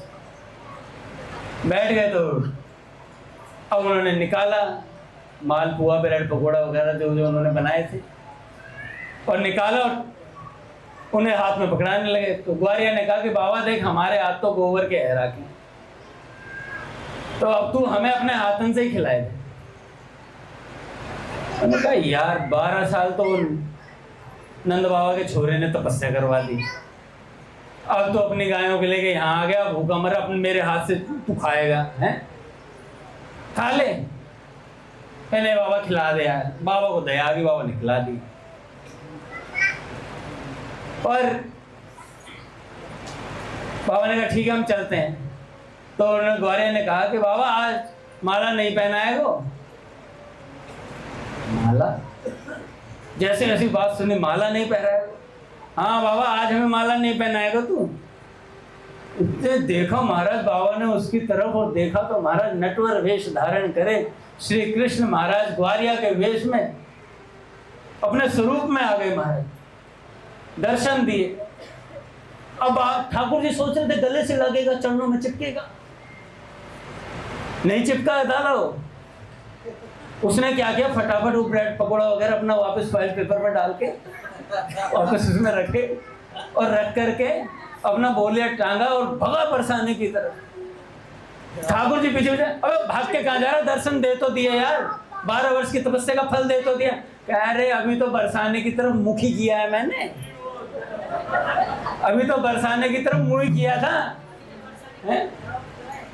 बैठ गए तो अब उन्होंने निकाला मालपुआ ब्रेड पकौड़ा वगैरह जो जो उन्होंने बनाए थे, और निकाला और उन्हें हाथ में पकड़ाने लगे। तो ग्वारिया ने कहा कि बाबा देख हमारे हाथ तो गोबर के हैरा के, तो अब तू हमें अपने हाथन से ही खिलाए थे। मैंने कहा यार 12 साल तो नंद बाबा के छोरे ने तपस्या करवा दी, अब तो अपनी गायों के लेके यहाँ आ गया, भूखा मरा, अपने मेरे हाथ से तू खाएगा हैं? खा ले। मैंने बाबा खिला दे यार। बाबा को दया आ गई, बाबा ने खिला दी। और बाबा ने कहा ठीक है हम चलते हैं। तो उन्होंने ग्वारिया ने कहा कि बाबा आज माला नहीं पहनाए हो। माला? जैसे ऐसी बात सुनी, माला नहीं पहनाए? हाँ बाबा आज हमें माला नहीं पहनाएगा तू। इतने देखा महाराज बाबा ने उसकी तरफ, और देखा तो महाराज नटवर वेश धारण करे श्री कृष्ण महाराज ग्वारिया के वेश में अपने स्वरूप में आ गए महाराज, दर्शन दिए। अब ठाकुर जी सोच रहे थे गले से लगेगा, चरणों में चिपकेगा, नहीं चिपका डालो। उसने क्या किया, फटाफट वो ब्रेड पकौड़ा वगैरह अपना वापस फाइल पेपर में डाल के वापस उसमें रखे, और रख करके अपना बोलिया टांगा और भगा बरसाने की तरफ। ठाकुर जी पीछे पीछे, अबे भाग के कहाँ जा रहा, दर्शन दे तो दिया यार, 12 वर्ष की तपस्या का फल दे तो दिया। कह रहे अभी तो बरसाने की तरफ मुख ही किया है मैंने, अभी तो बरसाने की तरफ मुंह ही किया था,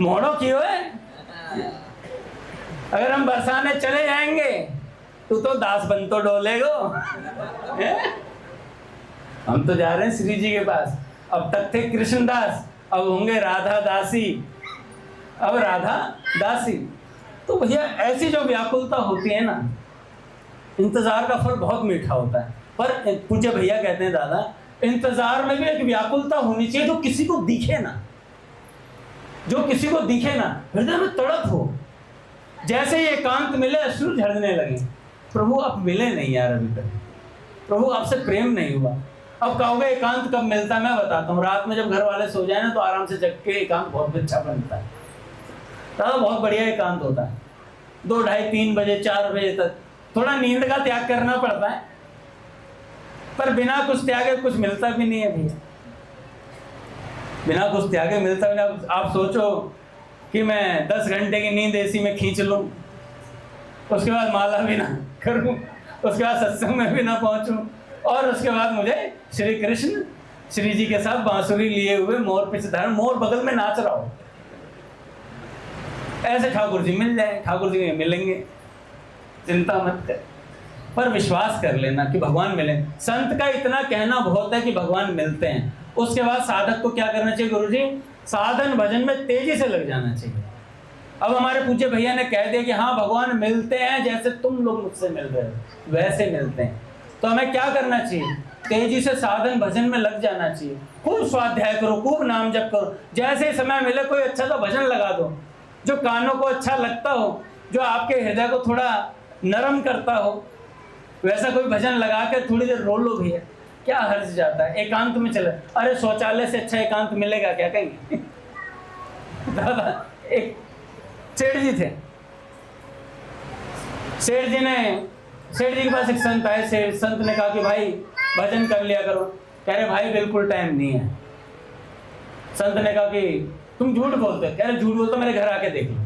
मोड़ो क्यों है? अगर हम बरसाने चले जाएंगे तू तो दास बन तो डोलेगो। हम तो जा रहे हैं श्री जी के पास। अब तक थे कृष्णदास, अब होंगे राधा दासी, अब राधा दासी। तो भैया ऐसी जो व्याकुलता होती है ना, इंतजार का फल बहुत मीठा होता है। पर पूज्य भैया कहते हैं दादा, इंतजार में भी एक व्याकुलता होनी चाहिए जो किसी को दिखे ना, जो किसी को दिखे ना, हृदय में तड़प हो। जैसे ही एकांत मिले अश्रु झड़ने लगे, प्रभु आप मिले नहीं यार अभी तक, प्रभु आपसे प्रेम नहीं हुआ। अब कहोगे एकांत कब मिलता है, मैं बताता हूँ। रात में जब घर वाले सो जाए ना तो आराम से जग के एकांत बहुत अच्छा बनता है, दादा बहुत बढ़िया एकांत होता है। 2, 2:30, 3 बजे 4 बजे तक थोड़ा नींद का त्याग करना पड़ता है, पर बिना कुछ त्यागे कुछ मिलता भी नहीं है भैया, बिना कुछ त्यागे मिलता भी नहीं। आप सोचो कि मैं 10 घंटे की नींद एसी में खींच लूं, उसके बाद माला भी ना करूं, उसके बाद सत्संग में भी ना पहुंचूं, और उसके बाद मुझे श्री कृष्ण श्री जी के साथ बांसुरी लिए हुए मोर पिछ धारण, मोर बगल में नाच रहा हो, ऐसे ठाकुर जी मिल जाए। ठाकुर जी मिलेंगे, चिंता मत कर, पर विश्वास कर लेना कि भगवान मिले। संत का इतना कहना बहुत है कि भगवान मिलते हैं। उसके बाद साधक को क्या करना चाहिए गुरुजी? साधन भजन में तेजी से लग जाना चाहिए। अब हमारे पूज्य भैया ने कह दिया कि हाँ भगवान मिलते हैं, जैसे तुम लोग मुझसे मिल रहे हो वैसे मिलते हैं, तो हमें क्या करना चाहिए? तेजी से साधन भजन में लग जाना चाहिए। खूब स्वाध्याय करो, खूब नाम जप करो। जैसे समय मिले कोई अच्छा सा भजन लगा दो जो कानों को अच्छा लगता हो, जो आपके हृदय को थोड़ा नरम करता हो, वैसा कोई भजन लगा के थोड़ी देर रो लो भैया, क्या हर्ज जाता है। एकांत में चले, अरे शौचालय से अच्छा एकांत मिलेगा क्या कहीं? दादा एक सेठ जी थे, सेठ जी के पास एक संत आए। संत ने कहा कि भाई भजन कर लिया करो। कह रहे भाई बिल्कुल टाइम नहीं है। संत ने कहा कि तुम झूठ बोलते हो। कह रहे झूठ बोलते, मेरे घर आके देख लो।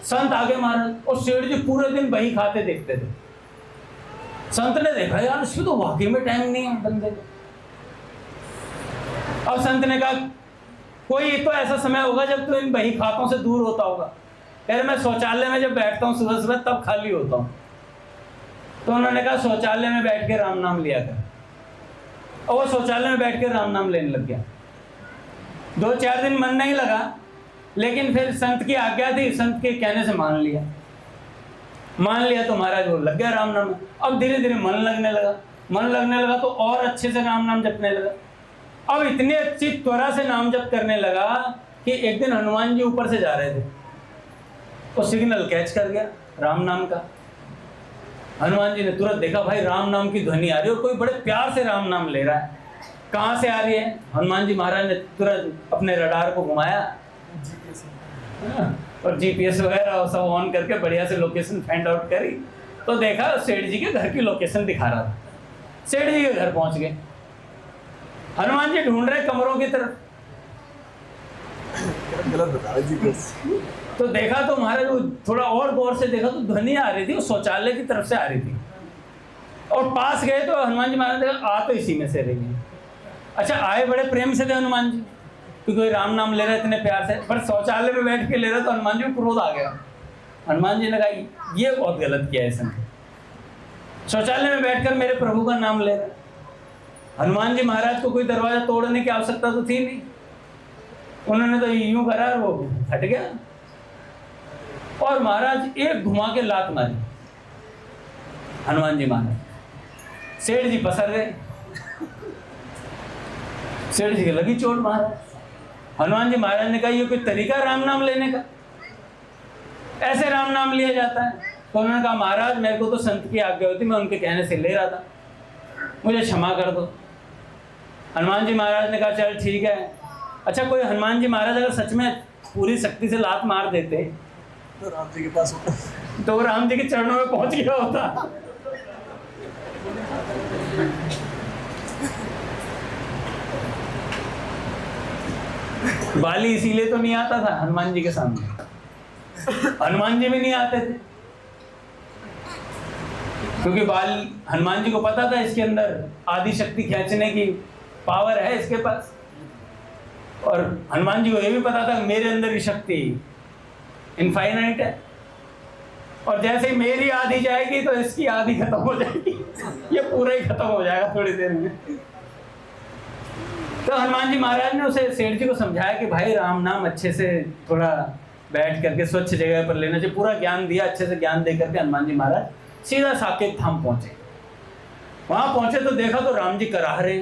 संत आगे महाराज, और सेठ जी पूरे दिन बही खाते देखते थे। संत ने देखा यार इसको तो वाकई में टाइम नहीं है बंदे को। अब संत ने कहा कोई तो ऐसा समय होगा जब तो इन बही खातों से दूर होता होगा। कह रहे मैं शौचालय में जब बैठता हूँ सुबह सुबह तब खाली होता हूँ। तो उन्होंने कहा शौचालय में बैठ के राम नाम लिया कर। और वो शौचालय में बैठ के राम नाम लेने लग गया। 2-4 दिन मन नहीं लगा, लेकिन फिर संत की आज्ञा थी, संत के कहने से मान लिया तो महाराज वो लग गया राम नाम। अब धीरे धीरे मन लगने लगा तो और अच्छे से राम नाम जपने लगा। अब इतनी अच्छी त्वरा से नाम जप करने लगा कि एक दिन हनुमान जी ऊपर से जा रहे थे। वो सिग्नल कैच कर गया राम नाम का। हनुमान जी ने तुरंत देखा भाई राम नाम की ध्वनि आ रही है और कोई बड़े प्यार से राम नाम ले रहा है, कहाँ से आ रही है। हनुमान जी महाराज ने तुरंत अपने रडार को घुमाया और जीपीएस वगैरह सब ऑन करके बढ़िया से लोकेशन फाइंड आउट करी, तो देखा सेठ जी के घर की लोकेशन दिखा रहा था। सेठ जी के घर पहुंच गए। हनुमान जी ढूंढ रहे कमरों की तरफ, गलत बता जीपीएस। तो देखा तो महाराज वो थोड़ा और गौर से देखा तो ध्वनि आ रही थी, वो शौचालय की तरफ से आ रही थी। और पास गए तो हनुमान जी महाराज देखा आ तो इसी में से रही है। अच्छा, आए बड़े प्रेम से थे हनुमान जी, क्योंकि कोई राम नाम ले रहे इतने प्यार से, पर शौचालय में बैठ के ले रहे तो हनुमान जी को क्रोध आ गया। हनुमान जी ने कहा ये बहुत गलत किया है इसने, शौचालय में बैठकर मेरे प्रभु का नाम ले रहे। हनुमान जी महाराज को कोई दरवाजा तोड़ने की आवश्यकता तो थी नहीं, उन्होंने तो यूं करा वो हट गया और महाराज एक घुमा के लात मारी हनुमान जी महाराज। सेठ जी पसर गए, सेठ जी के लगी चोट महाराज। हनुमान जी महाराज ने कहा ये कोई तरीका राम नाम लेने का, ऐसे राम नाम लिया जाता है? तो उन्होंने कहा महाराज मेरे को तो संत की आज्ञा होती, मैं उनके कहने से ले रहा था, मुझे क्षमा कर दो। हनुमान जी महाराज ने कहा चल ठीक है। अच्छा, कोई हनुमान जी महाराज अगर सच में पूरी शक्ति से लात मार देते तो राम जी के पास होता, तो राम जी के चरणों में पहुंच गया होता। बाली इसीलिए तो नहीं आता था हनुमान जी के सामने, हनुमान जी भी नहीं आते थे, क्योंकि हनुमान जी को पता था इसके अंदर आदि शक्ति खींचने की पावर है इसके पास, और हनुमान जी को यह भी पता था मेरे अंदर की शक्ति इनफाइनाइट है, और जैसे मेरी आधी जाएगी तो इसकी आधी खत्म हो जाएगी, ये पूरा ही खत्म हो जाएगा थोड़ी देर में। तो हनुमान जी महाराज ने उसे सेठ जी को समझाया कि भाई राम नाम अच्छे से थोड़ा बैठ करके स्वच्छ जगह पर लेना चाहिए, पूरा ज्ञान दिया, अच्छे से ज्ञान दे करके हनुमान जी महाराज सीधा साकेत धाम पहुंचे। वहां पहुंचे तो देखा तो राम जी कराह रहे।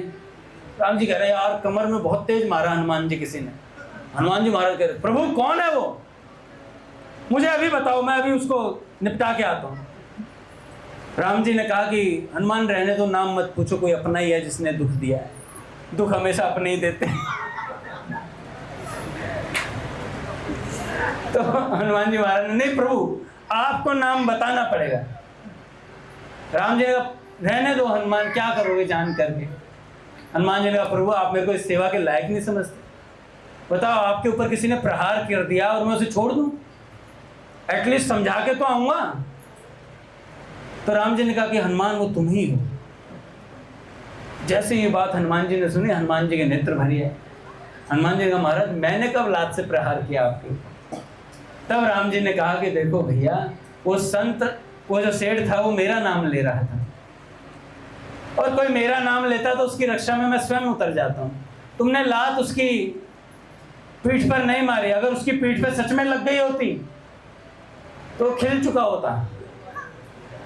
राम जी कह रहे यार कमर में बहुत तेज मारा हनुमान जी किसी ने। हनुमान जी महाराज कह रहे प्रभु कौन है वो, मुझे अभी बताओ, मैं अभी उसको निपटा के आता हूँ। राम जी ने कहा कि हनुमान रहने दो, नाम मत पूछो, कोई अपना ही है जिसने दुख दिया है, दुख हमेशा अपने ही देते हैं। तो हनुमान जी महाराज ने नहीं प्रभु आपको नाम बताना पड़ेगा। राम जी ने कहा रहने दो हनुमान, क्या करोगे जान करके। हनुमान जी ने कहा प्रभु आप मेरे को इस सेवा के लायक नहीं समझते, बताओ आपके ऊपर किसी ने प्रहार कर दिया और मैं उसे छोड़ दूं, एटलीस्ट समझा के तो आऊंगा। तो राम जी ने कहा कि हनुमान वो तुम ही हो। जैसे ये बात हनुमान जी ने सुनी, हनुमान जी के नेत्र भरी है। हनुमान जी ने कहा महाराज मैंने कब लात से प्रहार किया आपके ऊपर। तब राम जी ने कहा कि देखो भैया वो संत, वो जो सेठ था वो मेरा नाम ले रहा था, और कोई मेरा नाम लेता तो उसकी रक्षा में मैं स्वयं उतर जाता हूँ। तुमने लात उसकी पीठ पर नहीं मारी, अगर उसकी पीठ पर सच में लग गई होती तो खिल चुका होता,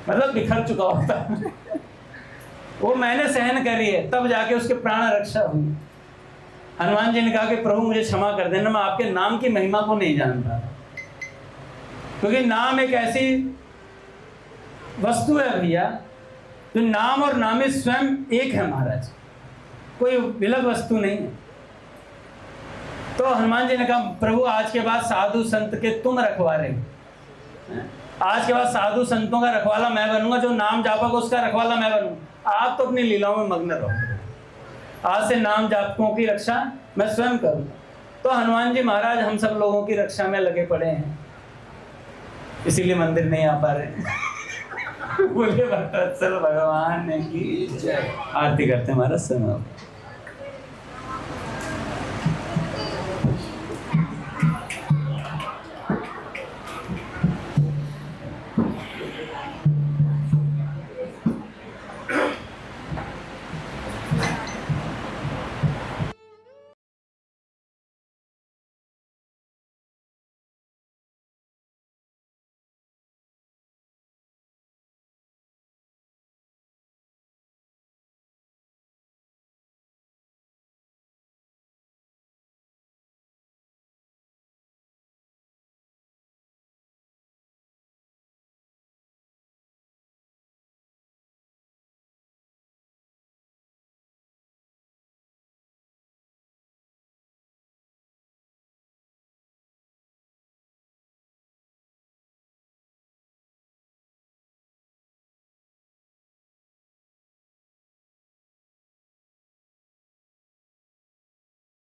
मतलब बिखर चुका होता। वो मैंने सहन करी है, तब जाके उसके प्राण रक्षा हुई। हनुमान जी ने कहा कि प्रभु मुझे क्षमा कर देना, मैं आपके नाम की महिमा को नहीं जानता, क्योंकि नाम एक ऐसी वस्तु है भैया, जो नाम और नामी स्वयं एक है महाराज, कोई विलग वस्तु नहीं है। तो हनुमान जी ने कहा प्रभु आज के बाद साधु संत के तुम रखवाले, आज के बाद साधु संतों का रखवाला मैं बनूंगा, जो नाम जापक उसका रखवाला मैं बनूंगा। आप तो अपनी लीलाओं में मग्न रहो, आज से नाम जापकों की रक्षा मैं स्वयं करूंगा। तो हनुमान जी महाराज हम सब लोगों की रक्षा में लगे पड़े हैं, इसीलिए मंदिर नहीं आ पा रहे। बोले भक्तवत्सल भगवान की जय। आरती करते हैं महाराज।